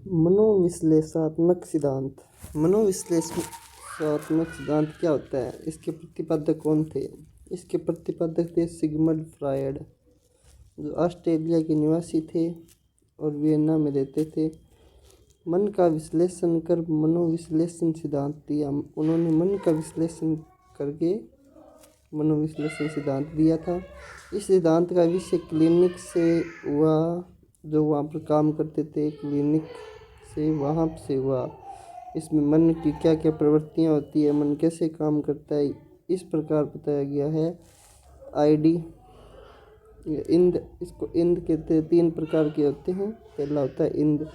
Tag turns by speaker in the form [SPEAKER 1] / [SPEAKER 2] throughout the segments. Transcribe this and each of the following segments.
[SPEAKER 1] मनोविश्लेषणात्मक सिद्धांत। मनोविश्लेषणात्मक सिद्धांत क्या होता है? इसके प्रतिपादक कौन थे? इसके प्रतिपादक थे सिगमंड फ्रायड, जो ऑस्ट्रेलिया के निवासी थे और वियना में रहते थे। मन का विश्लेषण कर मनोविश्लेषण सिद्धांत दिया। उन्होंने मन का विश्लेषण करके मनोविश्लेषण सिद्धांत दिया था। इस सिद्धांत का विषय क्लिनिक से हुआ, जो वहाँ पर काम करते थे क्लिनिक से, वहाँ से हुआ। इसमें मन की क्या क्या प्रवृत्तियाँ होती है, मन कैसे काम करता है, इस प्रकार बताया गया है। आईडी इंद्र, इसको इंद्र कहते हैं। 3 प्रकार के होते हैं। पहला होता है इंद्र,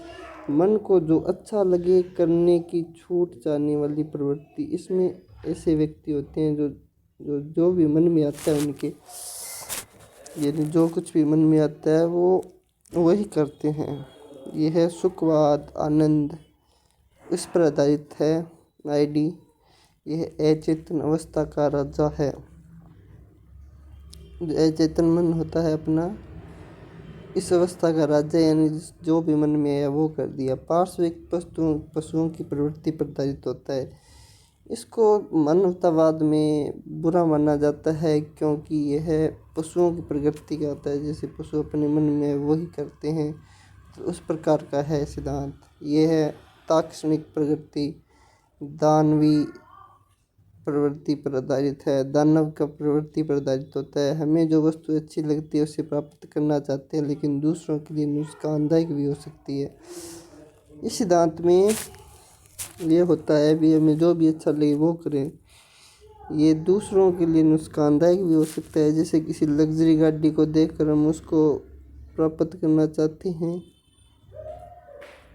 [SPEAKER 1] मन को जो अच्छा लगे करने की छूट जाने वाली प्रवृत्ति। इसमें ऐसे व्यक्ति होते हैं जो भी मन में आता है उनके, यानी जो कुछ भी मन में आता है वो वही करते हैं। यह है सुखवाद, आनंद, इस पर आधारित है आईडी। यह अचेतन अवस्था का राजा है। अचेतन मन होता है अपना, इस अवस्था का राजा, यानी जो भी मन में है वो कर दिया। पार्श्विक पशुओं की प्रवृत्ति पर आधारित होता है। इसको मानवतावाद में बुरा माना जाता है, क्योंकि यह पशुओं की प्रकृति का होता है। जैसे पशु अपने मन में वही करते हैं, तो उस प्रकार का है सिद्धांत। यह है तात्क्षणिक प्रवृत्ति, दानवी प्रवृत्ति पर आधारित है। दानव का प्रवृत्ति पर आधारित होता है। हमें जो वस्तु अच्छी लगती है उसे प्राप्त करना चाहते हैं, लेकिन दूसरों के लिए नुकसानदायक भी हो सकती है। इस सिद्धांत में ये होता है भी, हमें जो भी अच्छा लगे वो करें। ये दूसरों के लिए नुकसानदायक भी हो सकता है। जैसे किसी लग्जरी गाड़ी को देखकर हम उसको प्राप्त करना चाहते हैं,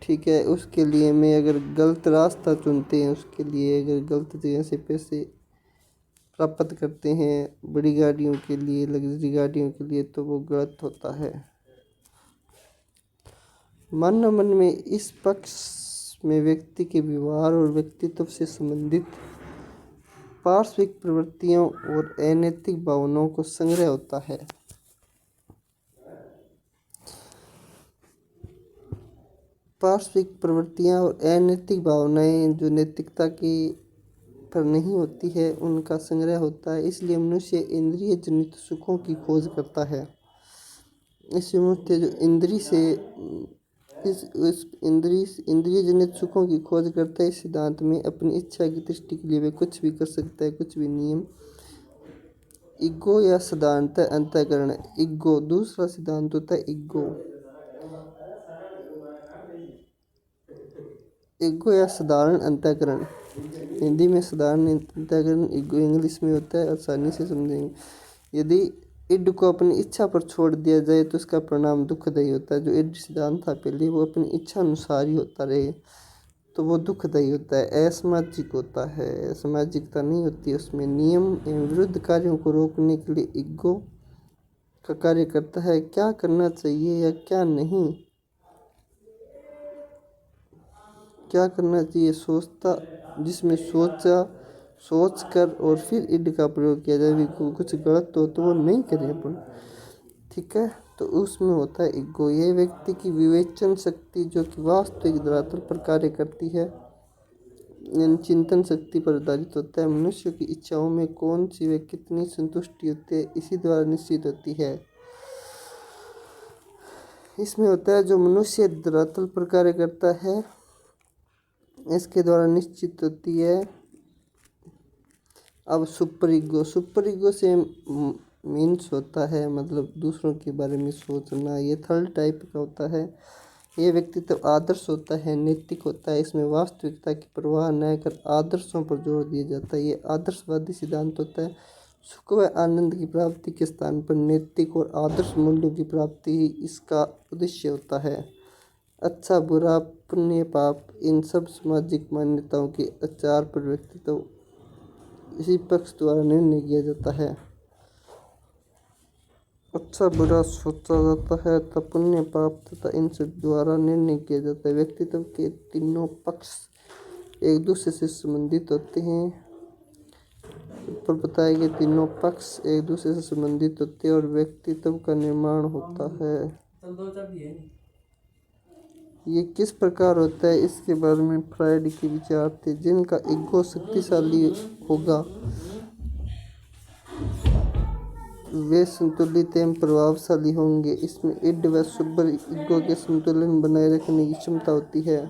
[SPEAKER 1] ठीक है, उसके लिए में अगर गलत रास्ता चुनते हैं, उसके लिए अगर गलत जगह से पैसे प्राप्त करते हैं बड़ी गाड़ियों के लिए, लग्जरी गाड़ियों के लिए, तो वो गलत होता है। मानव मन में इस पक्ष में व्यक्ति के व्यवहार और व्यक्तित्व से संबंधित पार्श्विक प्रवृत्तियों और अनैतिक भावनाओं को संग्रह होता है। पार्श्विक प्रवृत्तियाँ और अनैतिक भावनाएं जो नैतिकता की पर नहीं होती है, उनका संग्रह होता है। इसलिए मनुष्य इंद्रिय जनित सुखों की खोज करता है। इसलिए मनुष्य जो इंद्रिय जनित सुखों की खोज करता है, इस सिद्धांत में अपनी इच्छा की दृष्टि के लिए वे कुछ भी कर सकता है, कुछ भी नियम। ईगो या साधारणतः अंतःकरण। ईगो दूसरा सिद्धांत होता है। ईगो या साधारण अंतःकरण, हिंदी में साधारण अंतःकरण, ईगो इंग्लिश में होता है। आसानी से समझेंगे। यदि इड को अपनी इच्छा पर छोड़ दिया जाए तो इसका परिणाम दुखदायी होता है। जो इड सिद्धांत था पहले, वो अपनी इच्छा अनुसार ही होता रहे तो वो दुखदायी होता है, असामाजिक होता है, सामाजिकता नहीं होती। उसमें नियम एवं विरुद्ध कार्यों को रोकने के लिए ईगो का कार्य करता है। क्या करना चाहिए या क्या नहीं, क्या करना चाहिए सोचता, जिसमें सोच कर और फिर इड का प्रयोग किया जाए। कुछ गलत हो तो वो नहीं करें अपन, ठीक है, तो उसमें होता है ईगो। ये व्यक्ति की विवेचन शक्ति जो कि वास्तविक धरातल पर कार्य करती है, चिंतन शक्ति पर आधारित होता है। मनुष्य की इच्छाओं में कौन सी वे कितनी संतुष्टि होती है, इसी द्वारा निश्चित होती है। इसमें होता है जो मनुष्य धरातल पर कार्य करता है, इसके द्वारा निश्चित होती है। अब सुपर ईगो से मीन्स होता है, मतलब दूसरों के बारे में सोचना। ये थर्ड टाइप का होता है। ये व्यक्तित्व आदर्श होता है, नैतिक होता है। इसमें वास्तविकता की परवाह न कर आदर्शों पर जोर दिया जाता है। ये आदर्शवादी सिद्धांत होता है। सुख व आनंद की प्राप्ति के स्थान पर नैतिक और आदर्श मूल्यों की प्राप्ति ही इसका उद्देश्य होता है। अच्छा बुरा, पुण्य पाप, इन सब सामाजिक मान्यताओं के आचार पर व्यक्तित्व इसी पक्ष द्वारा निर्णय किया जाता है। अच्छा बुरा सोचा जाता है तथा पुण्य पाप तथा इन सब द्वारा निर्णय किया जाता है। व्यक्तित्व के तीनों पक्ष एक दूसरे से संबंधित होते हैं। ऊपर बताए गए तीनों पक्ष एक दूसरे से संबंधित होते हैं और व्यक्तित्व का निर्माण होता है। ये किस प्रकार होता है, इसके बारे में फ्रायड के विचार थे। जिनका ईगो शक्तिशाली होगा वे संतुलित एवं प्रभावशाली होंगे। इसमें इड व सुपर ईगो के संतुलन बनाए रखने की क्षमता होती है।